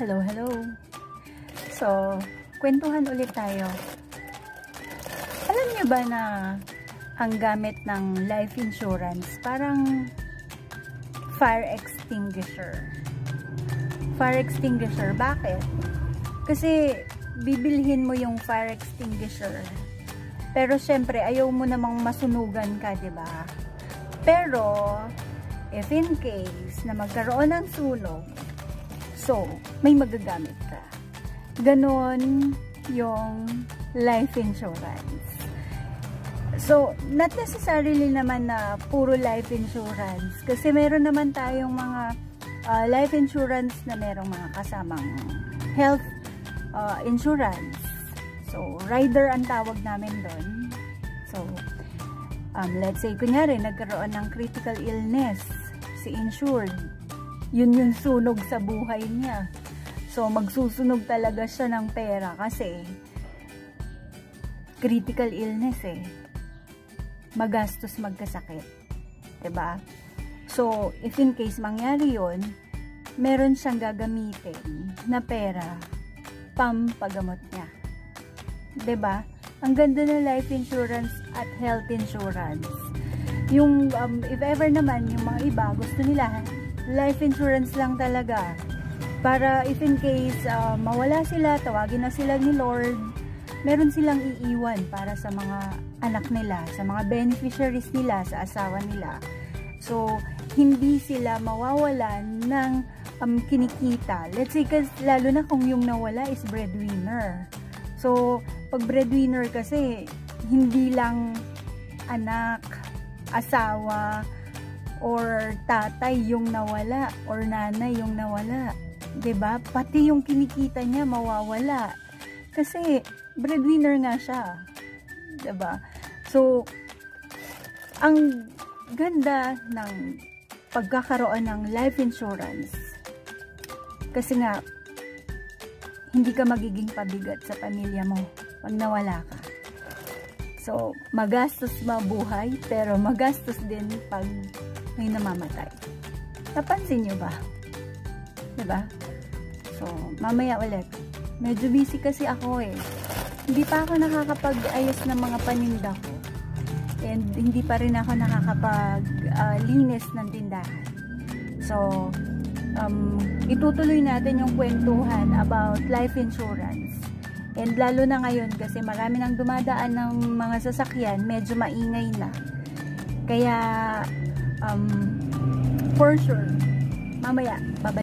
Hello, hello. So, kwentuhan ulit tayo. Alam niyo ba na ang gamit ng life insurance parang fire extinguisher? Fire extinguisher, bakit? Kasi bibilhin mo yung fire extinguisher. Pero syempre, ayaw mo namang masunugan ka, 'di ba? Pero if in case na magkaroon ng sunog, so, may magagamit ka. Ganon yung life insurance. So, not necessarily naman na puro life insurance. Kasi meron naman tayong mga life insurance na merong mga kasamang health insurance. So, rider ang tawag namin doon. So, let's say, kunyari, nagkaroon ng critical illness si insured. Yun yung sunog sa buhay niya. So, magsusunog talaga siya ng pera kasi critical illness eh. Magastos magkasakit. 'Di ba? So, if in case mangyari yun, meron siyang gagamitin na pera pampagamot niya. 'Di ba? Ang ganda ng life insurance at health insurance. Yung, if ever naman, yung mga iba, gusto nila life insurance lang talaga. Para if in case mawala sila, tawagin na sila ni Lord, meron silang iiwan para sa mga anak nila, sa mga beneficiaries nila, sa asawa nila. So, hindi sila mawawalan ng kinikita. Let's say, lalo na kung yung nawala is breadwinner. So, pag breadwinner kasi, hindi lang anak, asawa, or tatay yung nawala, or nanay yung nawala. 'Di ba? Pati yung kinikita niya mawawala. Kasi breadwinner nga siya. 'Di ba? So, ang ganda ng pagkakaroon ng life insurance kasi nga hindi ka magiging pabigat sa pamilya mo pag nawala ka. So, magastos mabuhay, pero magastos din pag may namamatay. Napansin nyo ba? Diba? So, mamaya ulit. Medyo busy kasi ako eh. Hindi pa ako nakakapag-ayos ng mga paninda ko. And hindi pa rin ako nakakapag-linis ng tindahan. So, itutuloy natin yung kwentuhan about life insurance. And lalo na ngayon kasi marami nang dumadaan ng mga sasakyan, medyo maingay na. Kaya, for sure, mamaya, babalik.